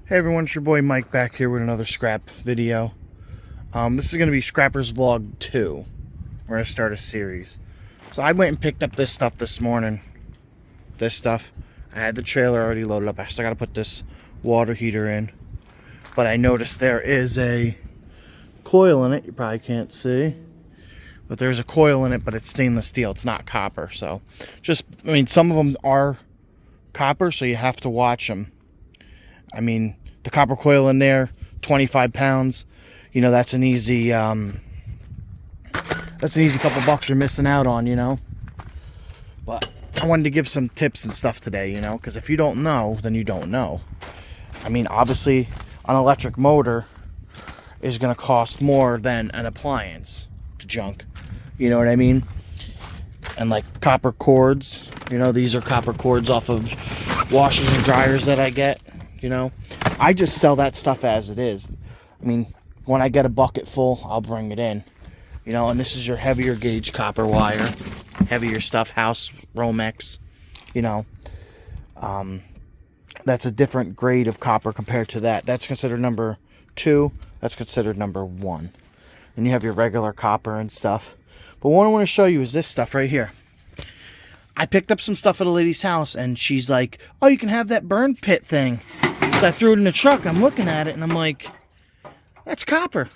Hey everyone, it's your boy Mike back here with another scrap video. This is going to be Scrappers Vlog 2. We're going to start a series. So I went and picked up this stuff this morning. This stuff. I had the trailer already loaded up. I still got to put this water heater in. But I noticed there is a coil in it. You probably can't see. But there's a coil in it, but it's stainless steel. It's not copper. So some of them are copper, so you have to watch them. I mean, the copper coil in there, 25 pounds. You know, that's an easy couple bucks you're missing out on, you know. But I wanted to give some tips and stuff today, you know, because if you don't know, then you don't know. I mean, obviously, an electric motor is going to cost more than an appliance to junk. You know what I mean? And like copper cords, you know, these are copper cords off of washers and dryers that I get. You know, I just sell that stuff as it is. I mean, when I get a bucket full, I'll bring it in. You know, and this is your heavier gauge copper wire, heavier stuff, house Romex. You know, that's a different grade of copper compared to that. That's considered number 2. That's considered number 1. And you have your regular copper and stuff. But what I want to show you is this stuff right here. I picked up some stuff at a lady's house, and she's like, "Oh, you can have that burn pit thing." So I threw it in the truck. I'm looking at it, and I'm like, that's copper.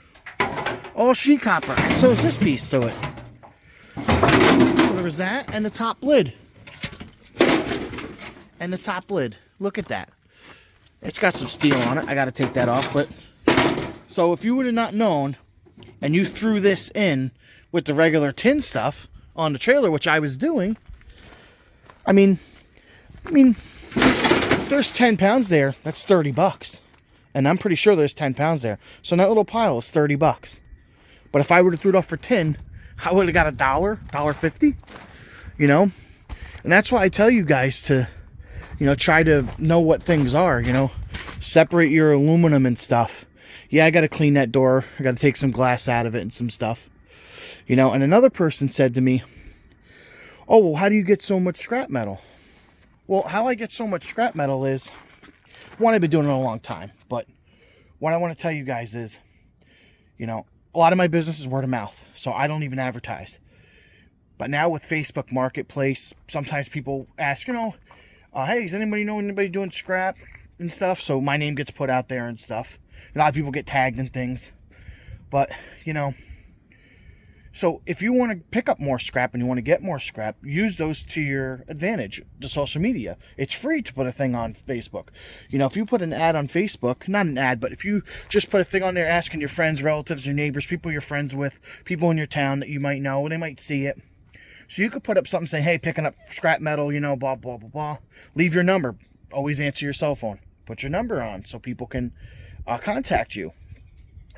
All sheet copper. And so is this piece to it. So there was that, and the top lid. And the top lid. Look at that. It's got some steel on it. I got to take that off. But so if you would have not known, and you threw this in with the regular tin stuff on the trailer, which I was doing, I mean, there's 10 pounds there. That's 30 bucks. And I'm pretty sure there's 10 pounds there. So that little pile is 30 bucks. But if I would have threw it off for 10, I would have got $1.50, you know? And that's why I tell you guys to, you know, try to know what things are, you know? Separate your aluminum and stuff. Yeah, I got to clean that door. I got to take some glass out of it and some stuff. You know, and another person said to me, "Oh, well, how do you get so much scrap metal?" Well, how I get so much scrap metal is, one, I've been doing it a long time, but what I want to tell you guys is, you know, a lot of my business is word of mouth, so I don't even advertise. But now with Facebook Marketplace, sometimes people ask, you know, hey, does anybody know anybody doing scrap and stuff? So my name gets put out there and stuff. A lot of people get tagged and things. But, you know, so if you want to pick up more scrap and you want to get more scrap, use those to your advantage, the social media. It's free to put a thing on Facebook. You know, if you put an ad on Facebook, not an ad, but if you just put a thing on there asking your friends, relatives, your neighbors, people you're friends with, people in your town that you might know, they might see it. So you could put up something saying, hey, picking up scrap metal, you know, blah, blah, blah, blah. Leave your number. Always answer your cell phone. Put your number on so people can contact you,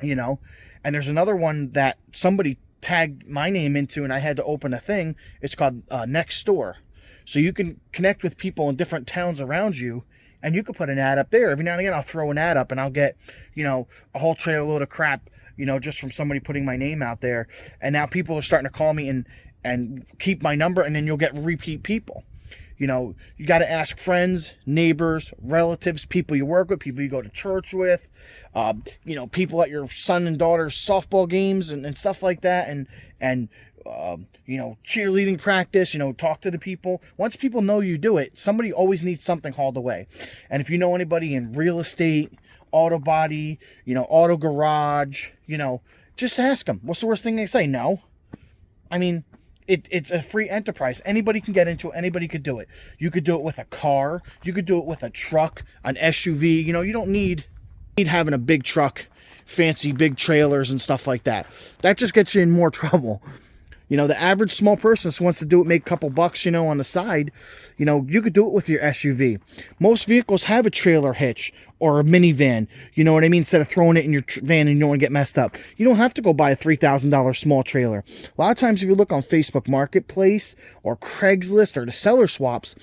you know. And there's another one that somebody tagged my name into, and I had to open a thing. It's called Next Door. So you can connect with people in different towns around you, and you can put an ad up there. Every now and again, I'll throw an ad up, and I'll get, you know, a whole trailer load of crap, you know, just from somebody putting my name out there. And now people are starting to call me and keep my number, and then you'll get repeat people. You know, you got to ask friends, neighbors, relatives, people you work with, people you go to church with, you know, people at your son and daughter's softball games and stuff like that. And you know, cheerleading practice, you know, talk to the people. Once people know you do it, somebody always needs something hauled away. And if you know anybody in real estate, auto body, you know, auto garage, you know, just ask them. What's the worst thing they say? No. I mean, it's a free enterprise. Anybody can get into it. Anybody could do it. You could do it with a car. You could do it with a truck, an SUV. You know, you don't need having a big truck, fancy big trailers and stuff like that. That just gets you in more trouble. You know, the average small person just wants to do it, make a couple bucks, you know, on the side. You know, you could do it with your SUV. Most vehicles have a trailer hitch or a minivan. You know what I mean? Instead of throwing it in your van and you don't want to get messed up. You don't have to go buy a $3,000 small trailer. A lot of times if you look on Facebook Marketplace or Craigslist or the seller swaps,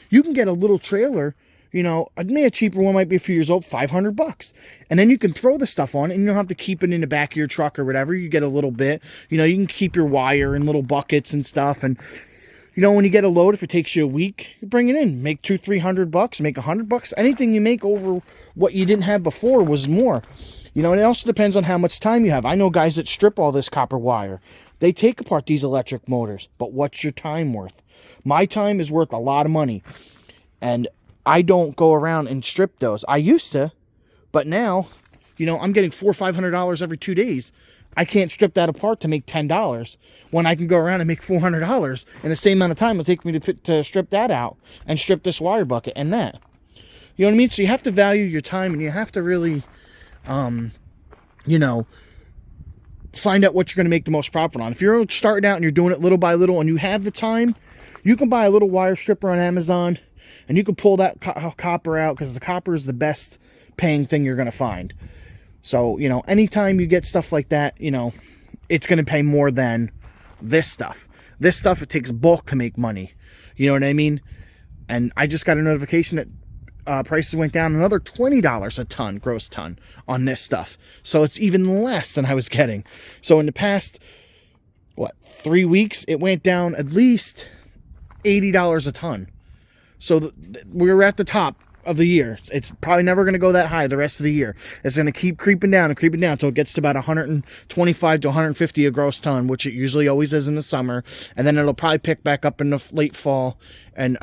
you can get a little trailer. You know, a cheaper one might be a few years old, $500. And then you can throw the stuff on it, and you don't have to keep it in the back of your truck or whatever. You get a little bit. You know, you can keep your wire in little buckets and stuff. And You know, when you get a load, if it takes you a week, you bring it in. Make $200-300, make $100. Anything you make over what you didn't have before was more. You know, and it also depends on how much time you have. I know guys that strip all this copper wire. They take apart these electric motors. But what's your time worth? My time is worth a lot of money. And I don't go around and strip those. I used to, but now, you know, I'm getting $400 or $500 every 2 days. I can't strip that apart to make $10 when I can go around and make $400 in the same amount of time it'll take me to strip that out and strip this wire bucket and that. You know what I mean? So you have to value your time, and you have to really, you know, find out what you're going to make the most profit on. If you're starting out and you're doing it little by little and you have the time, you can buy a little wire stripper on Amazon and you can pull that copper out, because the copper is the best paying thing you're going to find. So, you know, anytime you get stuff like that, you know, it's going to pay more than this stuff. This stuff, it takes bulk to make money. You know what I mean? And I just got a notification that prices went down another $20 a ton, gross ton, on this stuff. So it's even less than I was getting. So in the past, 3 weeks, it went down at least $80 a ton. So we're at the top of the year. It's probably never going to go that high the rest of the year. It's going to keep creeping down until it gets to about 125 to 150 a gross ton, which it usually always is in the summer. And then it'll probably pick back up in the late fall and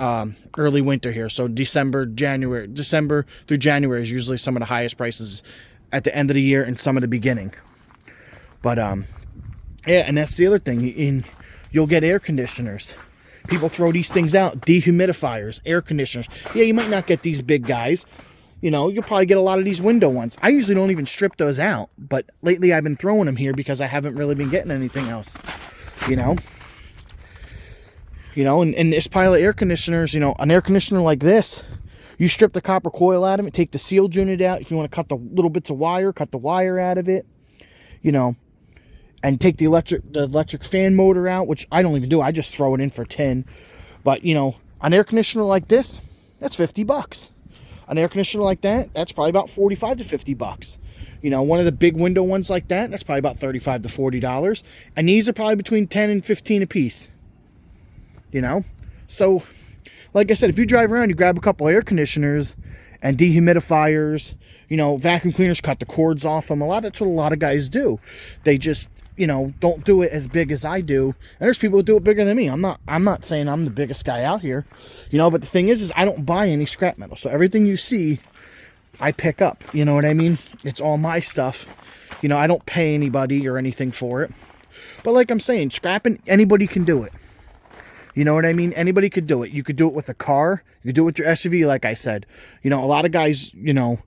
early winter here. So December through January is usually some of the highest prices at the end of the year and some of the beginning. But yeah, and that's the other thing. You'll get air conditioners. People throw these things out, dehumidifiers, air conditioners. Yeah, you might not get these big guys. You know, you'll probably get a lot of these window ones. I usually don't even strip those out, but lately I've been throwing them here because I haven't really been getting anything else, you know. You know, and this pile of air conditioners, you know, an air conditioner like this, you strip the copper coil out of it, take the sealed unit out. If you want to cut the little bits of wire, cut the wire out of it, you know. And take the electric fan motor out, which I don't even do. I just throw it in for 10. But, you know, an air conditioner like this, that's $50. An air conditioner like that, that's probably about $45 to $50. You know, one of the big window ones like that, that's probably about $35 to $40. And these are probably between 10 and 15 a piece. You know? So, like I said, if you drive around, you grab a couple air conditioners and dehumidifiers, you know, vacuum cleaners, cut the cords off them. That's what a lot of guys do. They just, you know, don't do it as big as I do. And there's people who do it bigger than me. I'm not saying I'm the biggest guy out here, you know, but the thing is I don't buy any scrap metal. So everything you see, I pick up, you know what I mean? It's all my stuff. You know, I don't pay anybody or anything for it. But like I'm saying, scrapping, anybody can do it. You know what I mean? Anybody could do it. You could do it with a car. You could do it with your SUV, like I said. You know, a lot of guys, you know,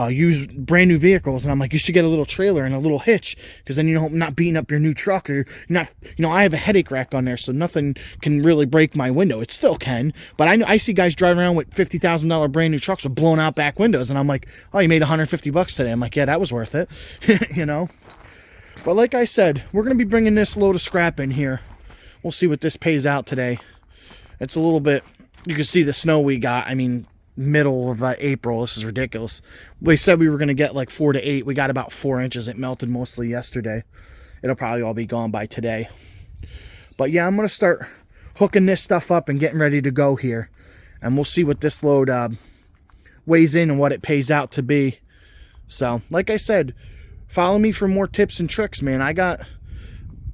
use brand new vehicles, and I'm like, you should get a little trailer and a little hitch, because then you're not beating up your new truck, or you're not, you know, I have a headache rack on there, so nothing can really break my window. It still can, but I see guys driving around with $50,000 brand new trucks with blown out back windows, and I'm like, oh, you made $150 today. I'm like, yeah, that was worth it. You know. But like I said, we're gonna be bringing this load of scrap in here. We'll see what this pays out today. It's a little bit, you can see the snow we got. I mean, middle of April. This is ridiculous. They said we were going to get like 4 to 8. We got about 4 inches. It melted mostly yesterday. It'll probably all be gone by today. But yeah, I'm going to start hooking this stuff up and getting ready to go here. And we'll see what this load weighs in and what it pays out to be. So, like I said, follow me for more tips and tricks, man. I got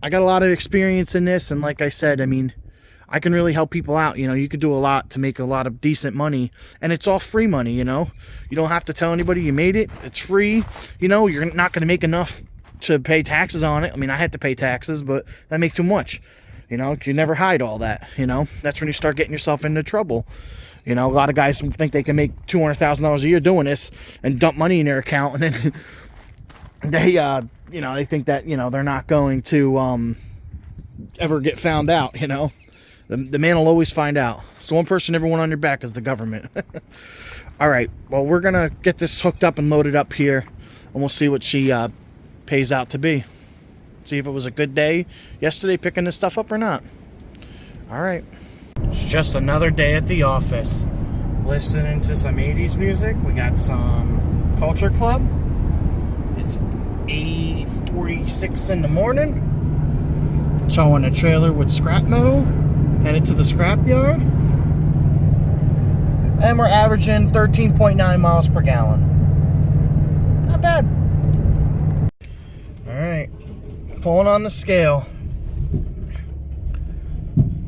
a lot of experience in this, and like I said, I mean, I can really help people out. You know, you could do a lot to make a lot of decent money, and it's all free money, you know. You don't have to tell anybody you made it. It's free. You know, you're not going to make enough to pay taxes on it. I mean, I had to pay taxes, but I make too much. You know, you never hide all that, you know. That's when you start getting yourself into trouble. You know, a lot of guys think they can make $200,000 a year doing this and dump money in their account, and then they, you know, they think that, you know, they're not going to ever get found out, you know. The man will always find out. So one person everyone on your back is the government. All right, well, we're going to get this hooked up and loaded up here, and we'll see what she pays out to be. See if it was a good day yesterday picking this stuff up or not. All right. It's just another day at the office. Listening to some 80s music. We got some Culture Club. It's 8:46 in the morning. Towing a trailer with scrap metal. Headed to the scrap yard. And we're averaging 13.9 miles per gallon. Not bad. Alright. Pulling on the scale.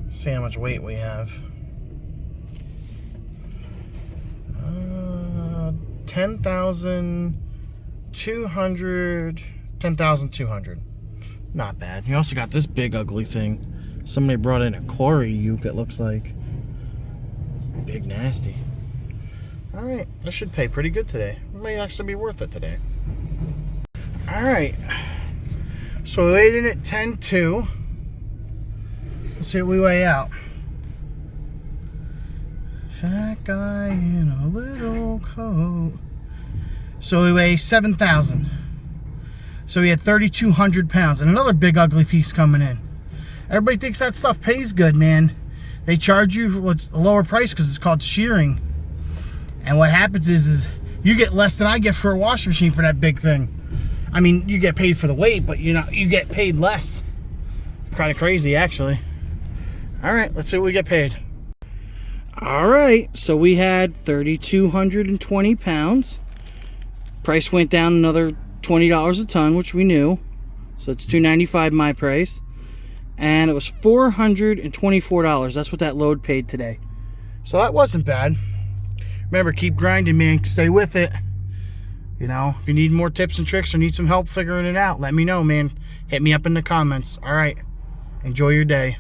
See how much weight we have. 10,200. Not bad. You also got this big ugly thing. Somebody brought in a quarry uke, it looks like. Big nasty. Alright, this should pay pretty good today. It may actually be worth it today. Alright. So we weighed in at 10.2. Let's see what we weigh out. Fat guy in a little coat. So we weigh 7,000. So we had 3,200 pounds. And another big ugly piece coming in. Everybody thinks that stuff pays good, man. They charge you a lower price because it's called shearing. And what happens is you get less than I get for a washing machine for that big thing. I mean, you get paid for the weight, but you get paid less. Kind of crazy, actually. All right, let's see what we get paid. All right, so we had 3,220 pounds. Price went down another $20 a ton, which we knew. So it's $295 my price. And it was $424. That's what that load paid today. So that wasn't bad. Remember, keep grinding, man. Stay with it. You know, if you need more tips and tricks or need some help figuring it out, let me know, man. Hit me up in the comments. All right. Enjoy your day.